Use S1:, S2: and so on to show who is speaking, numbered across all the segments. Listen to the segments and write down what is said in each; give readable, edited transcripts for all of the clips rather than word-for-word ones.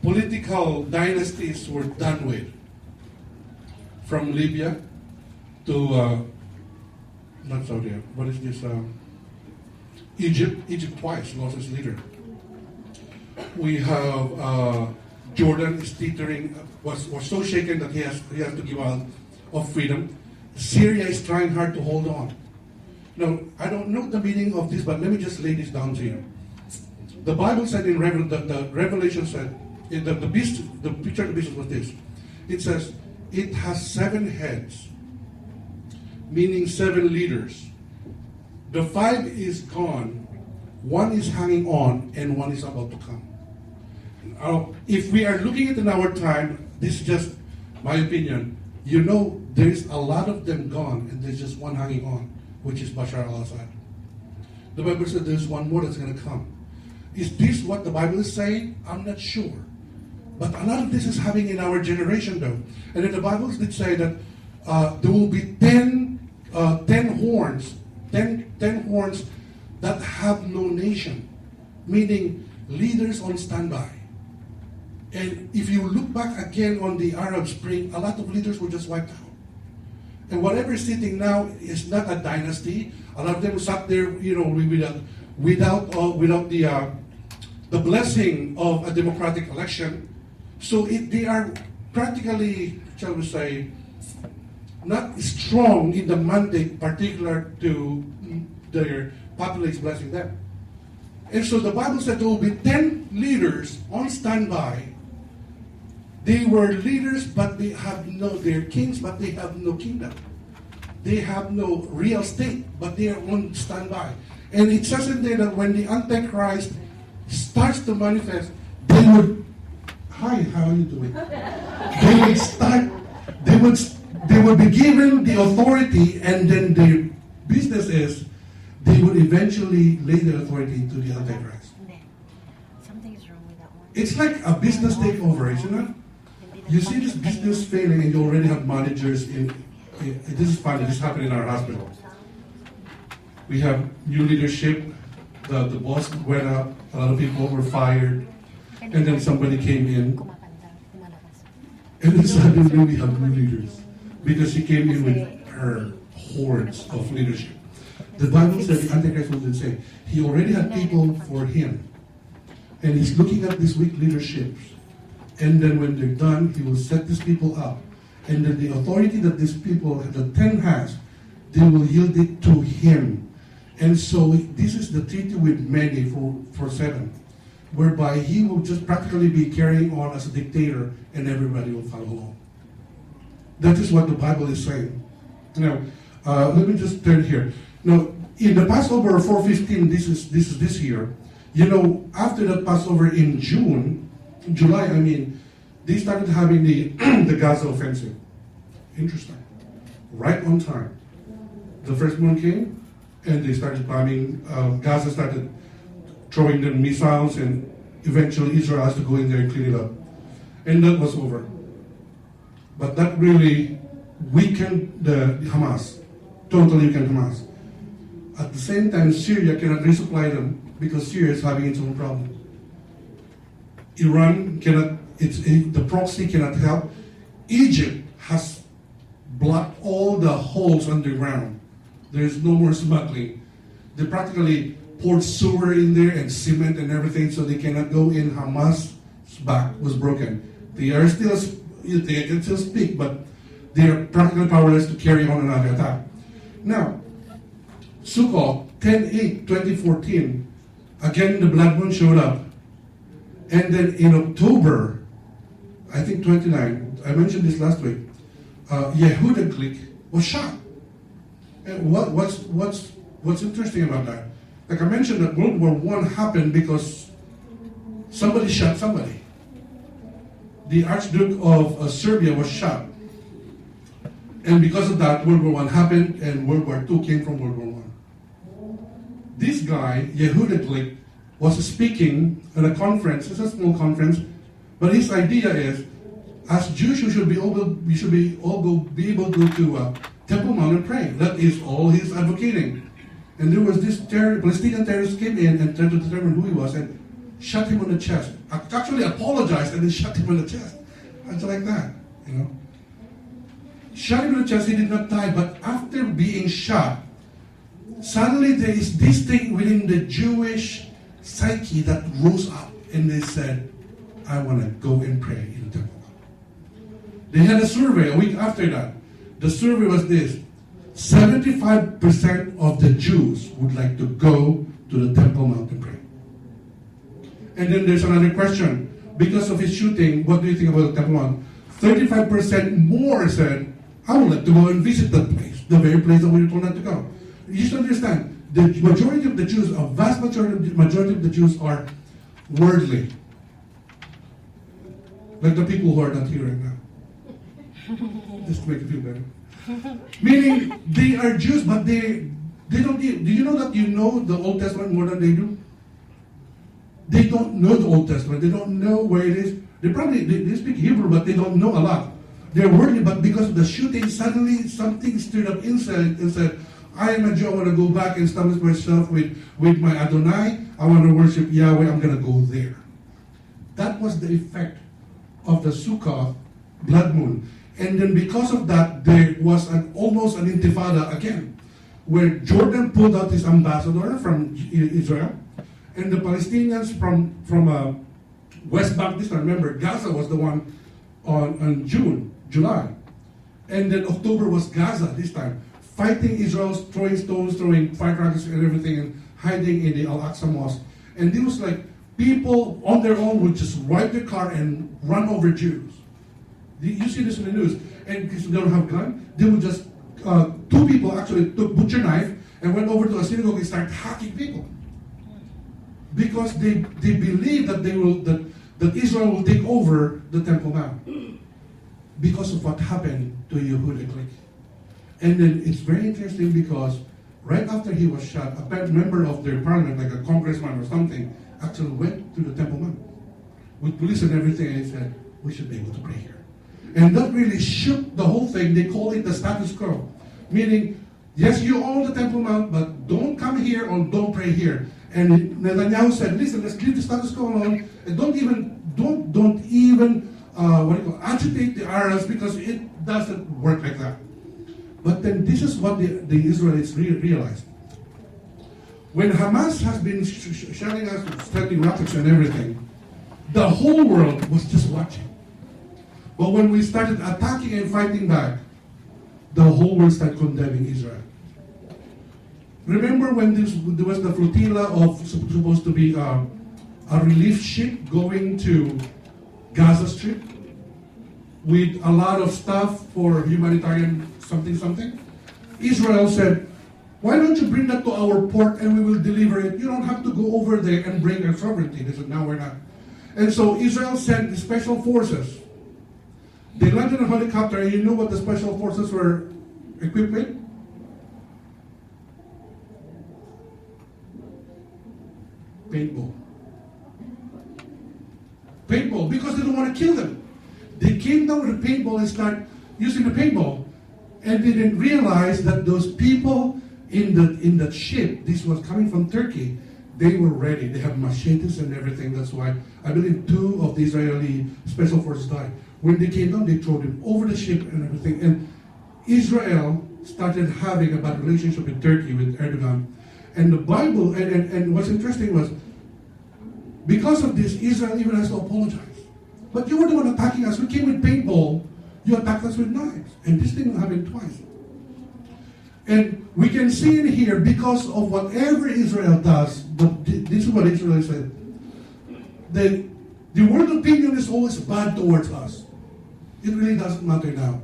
S1: political dynasties were done with. From Libya to, not Saudi, what is this? Egypt. Egypt twice lost its leader. We have Jordan is teetering, was so shaken that he has to give out of freedom. Syria is trying hard to hold on. Now, I don't know the meaning of this, but let me just lay this down to you. The Bible said in the Revelation said, the picture of the beast was this. It says, it has 7 heads, meaning 7 leaders. The 5 is gone, 1 is hanging on, and 1 is about to come. If we are looking at in our time, this is just my opinion. You know, there's a lot of them gone, and there's just 1 hanging on, which is Bashar al-Assad. The Bible said there's 1 more that's going to come. Is this what the Bible is saying? I'm not sure. But a lot of this is happening in our generation, though. And then the Bible did say that there will be 10 horns, 10 horns that have no nation, meaning leaders on standby. And if you look back again on the Arab Spring, a lot of leaders were just wiped out. And whatever is sitting now is not a dynasty. A lot of them sat there, without the blessing of a democratic election. So they are practically, shall we say, not strong in the mandate particular to their populace blessing them. And so the Bible said there will be 10 leaders on standby. They were leaders, but they're kings, but they have no kingdom. They have no real state, but they are on standby. And it says in there that when the Antichrist starts to manifest, they would, hi, how are you doing? They would be given the authority, and then their business is, they would eventually lay their authority to the Antichrist.
S2: Something's wrong with that one.
S1: It's like a business takeover, isn't it? You see this business failing and you already have managers this is funny, this happened in our hospital. We have new leadership, the boss went up, a lot of people were fired, and then somebody came in, and then suddenly we have new leaders, because she came in with her hordes of leadership. The Bible says, the Antichrist will say, he already had people for him, and he's looking at these weak leaderships. And then when they're done, he will set these people up. And then the authority that these people, the 10 has, they will yield it to him. And so this is the treaty with many for 7, whereby he will just practically be carrying on as a dictator and everybody will follow along. That is what the Bible is saying. Now, let me just turn here. Now, in the Passover 4:15, this is this year. After that Passover in July, they started having the Gaza offensive. Interesting. Right on time. The first moon came, and they started bombing. Gaza started throwing them missiles, and eventually Israel has to go in there and clean it up. And that was over. But that really weakened the Hamas. Totally weakened Hamas. At the same time, Syria cannot resupply them because Syria is having its own problem. Iran cannot, the proxy cannot help. Egypt has blocked all the holes underground. There's no more smuggling. They practically poured sewer in there and cement and everything so they cannot go in. Hamas' back was broken. They can still speak, but they are practically powerless to carry on another attack. Now, Sukkot 10/8/2014, again the blood moon showed up. And then in October, I think 29, I mentioned this last week, Yehuda clique was shot. And what's interesting about that? Like I mentioned, that World War I happened because somebody shot somebody. The Archduke of Serbia was shot. And because of that, World War I happened, and World War II came from World War I. This guy, Yehuda clique, was speaking at a conference. It's a small conference, but his idea is, as Jews, we should be able to go to Temple Mount and pray. That is all he's advocating. And there was this Palestinian terrorist came in and tried to determine who he was, and shot him on the chest. Actually apologized and then shot him on the chest. It's like that, you know. Shot him on the chest, he did not die, but after being shot, suddenly there is this thing within the Jewish psyche that rose up, and they said, I want to go and pray in the temple. They had a survey a week after that. The survey was this: 75% of the Jews would like to go to the Temple Mount and pray. And then there's another question. Because of his shooting, what do you think about the Temple Mount? 35% more said, I would like to go and visit that place, the very place that we told not to go. You should understand, the majority of the Jews, a vast majority of the Jews are worldly. Like the people who are not here right now. Just to make you feel better. Meaning, they are Jews, but they don't. Do you know that you know the Old Testament more than they do? They don't know the Old Testament. They don't know where it is. They speak Hebrew, but they don't know a lot. They're worldly, but because of the shooting, suddenly something stirred up inside and said, I am a Jew, I want to go back and establish myself with my Adonai. I want to worship Yahweh, I'm going to go there. That was the effect of the Sukkot blood moon. And then because of that, there was almost an intifada again, where Jordan pulled out his ambassador from Israel, and the Palestinians from West Bank this time. Remember, Gaza was the one on July. And then October was Gaza this time, fighting Israel, throwing stones, throwing firecrackers and everything, and hiding in the Al-Aqsa Mosque. And it was like people on their own would just ride their car and run over Jews. You see this in the news. And because they don't have a gun, they would just, two people actually took butcher knife and went over to a synagogue and started hacking people. Because they believe that that Israel will take over the Temple Mount. Because of what happened to Yehuda clique. And then it's very interesting because right after he was shot, a member of their parliament, like a congressman or something, actually went to the Temple Mount with police and everything, and he said, we should be able to pray here. And that really shook the whole thing. They call it the status quo. Meaning, yes, you own the Temple Mount, but don't come here or don't pray here. And Netanyahu said, listen, let's leave the status quo alone, and don't even agitate the Arabs, because it doesn't work like that. But then this is what the Israelis realized. When Hamas has been shelling us, sending rockets and everything, the whole world was just watching. But when we started attacking and fighting back, the whole world started condemning Israel. Remember when there was the flotilla of supposed to be a relief ship going to Gaza Strip with a lot of stuff for humanitarian something? Israel said, why don't you bring that to our port and we will deliver it? You don't have to go over there and bring our sovereignty. They said, no, we're not. And so Israel sent the special forces. They landed in a helicopter, and you know what the special forces were equipped with? Paintball. Paintball, because they don't want to kill them. They came down with a paintball and started using the paintball. And they didn't realize that those people in that ship, this was coming from Turkey, they were ready. They have machetes and everything. That's why I believe 2 of the Israeli special forces died. When they came down, they threw them over the ship and everything. And Israel started having a bad relationship with Turkey, with Erdogan. And the Bible, and what's interesting was, because of this, Israel even has to apologize. But you were the one attacking us. We came with paintball. You attacked us with knives. And this thing happened twice. And we can see in here, because of whatever Israel does, this is what Israel said, the world opinion is always bad towards us. It really doesn't matter now.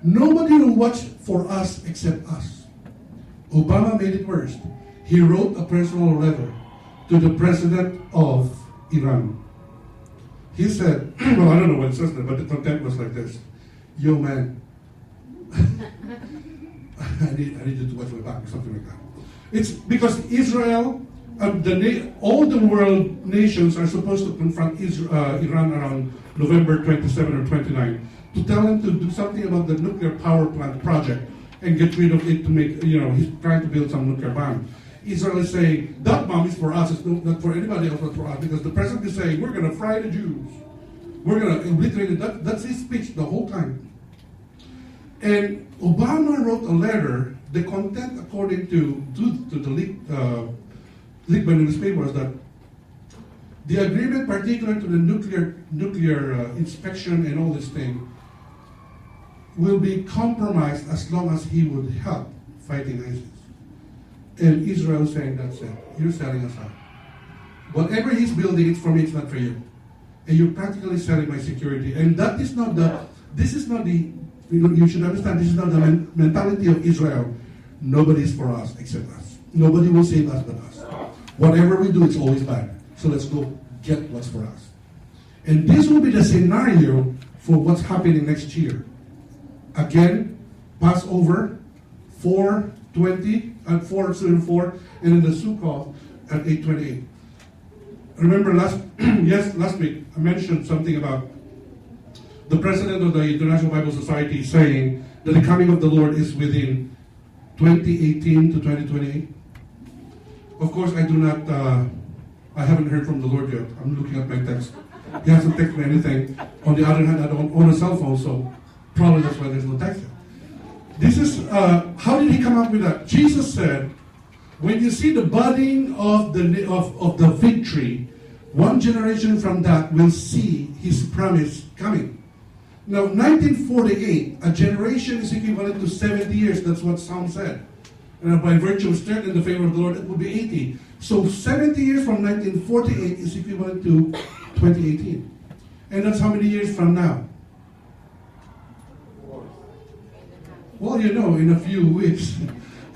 S1: Nobody will watch for us except us. Obama made it worse. He wrote a personal letter to the president of Iran. He said, well, I don't know what it says there, but the content was like this. Yo, man, I need you to watch my back or something like that. It's because Israel, all the world nations are supposed to confront Iran around November 27 or 29 to tell them to do something about the nuclear power plant project and get rid of it to make, he's trying to build some nuclear bomb. Israel is saying, that bomb is for us, it's not for anybody else but for us. Because the president is saying, we're going to fry the Jews. We're going to obliterate it. That's his speech the whole time. And Obama wrote a letter. The content, according to the leak by the newspaper, was that the agreement particular to the nuclear inspection and all this thing will be compromised as long as he would help fighting ISIS. And Israel saying, that's it. You're selling us out. Whatever he's building, it's for me, it's not for you. And you're practically selling my security. And you should understand, this is not the mentality of Israel. Nobody is for us except us. Nobody will save us but us. Whatever we do, it's always bad. So let's go get what's for us. And this will be the scenario for what's happening next year. Again, Passover, 4:20 at 4:04, and then the Sukkot at 8:28. Remember last week I mentioned something about the president of the International Bible Society saying that the coming of the Lord is within 2018 to 2028. Of course, I haven't heard from the Lord yet. I'm looking at my text. He hasn't texted me anything. On the other hand, I don't own a cell phone, so probably that's why there's no text yet. This is, how did he come up with that? Jesus said, when you see the budding of the fig tree, one generation from that will see his promise coming. Now, 1948, a generation is equivalent to 70 years. That's what Psalm said. And by virtue of strength in the favor of the Lord, it will be 80. So 70 years from 1948 is equivalent to 2018. And that's how many years from now? Well, in a few weeks,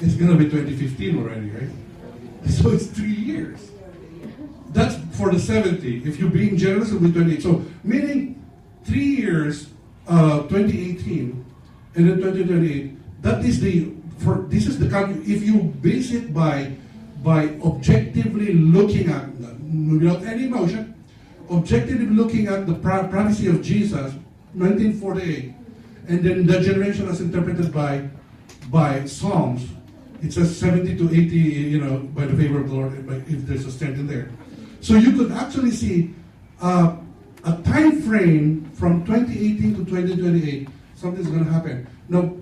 S1: it's going to be 2015 already, right? So it's 3 years. That's for the 70. If you're being generous, it will be 28. So meaning 3 years, 2018, and then 2028. This is the country. If you base it by objectively looking at, without any emotion, objectively looking at the prophecy of Jesus, 1948, and then the generation as interpreted by Psalms, it says 70 to 80, by the favor of the Lord, if there's a strength in there. So you could actually see a time frame from 2018 to 2028, something's going to happen. Now,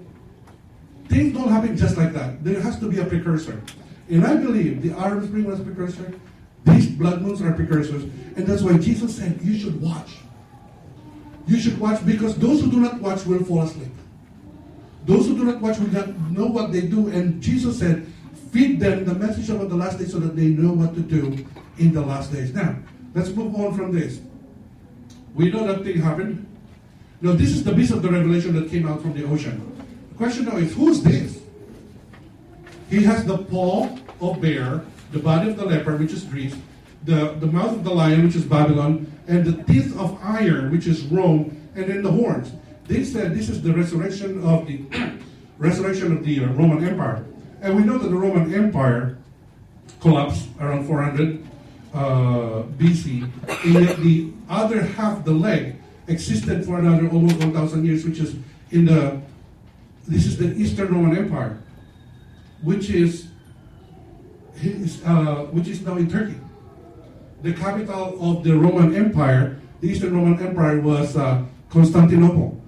S1: things don't happen just like that. There has to be a precursor. And I believe the Arab Spring was a precursor. These blood moons are precursors. And that's why Jesus said, you should watch. You should watch, because those who do not watch will fall asleep. Those who do not watch will not know what they do. And Jesus said, feed them the message about the last days so that they know what to do in the last days. Now, let's move on from this. We know that thing happened. Now, this is the beast of the revelation that came out from the ocean. The question now is, who's this? He has the paw of bear, the body of the leopard, which is Greece, the mouth of the lion, which is Babylon, and the teeth of iron, which is Rome, and then the horns. They said this is the resurrection of the Roman Empire. And we know that the Roman Empire collapsed around 400 BC, and yet the other half, the leg, existed for another almost 1,000 years, which is this is the Eastern Roman Empire, which is now in Turkey. The capital of the Roman Empire, the Eastern Roman Empire, was Constantinople.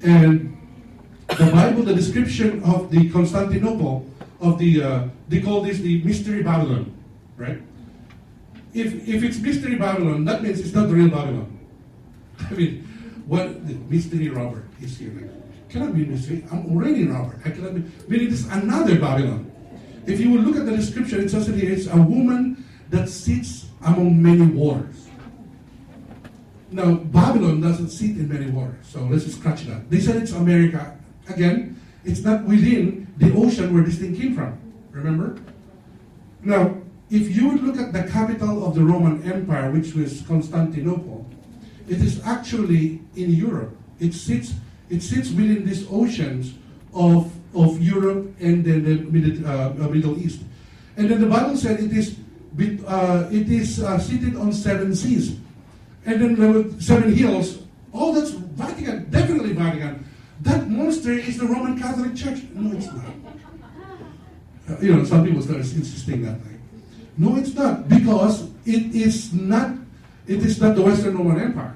S1: And the Bible, the description of the Constantinople, they call this the Mystery Babylon, right? If it's Mystery Babylon, that means it's not the real Babylon. I mean, what the mystery Robert is here? Like, cannot be mystery. I'm already Robert. I cannot be. Meaning this is another Babylon. If you will look at the description, it says that it's a woman that sits among many waters. Now, Babylon doesn't sit in many waters, so let's just scratch that. They said it's America. Again, it's not within the ocean where this thing came from. Remember? Now, if you would look at the capital of the Roman Empire, which was Constantinople, it is actually in Europe. It sits within these oceans of Europe and then the Middle East. And then the Bible said it is seated on 7 seas. And then there were 7 hills. Oh, that's Vatican, definitely Vatican. That monster is the Roman Catholic Church. No, it's not. some people start insisting that. No, it's not, because it is not the Western Roman Empire.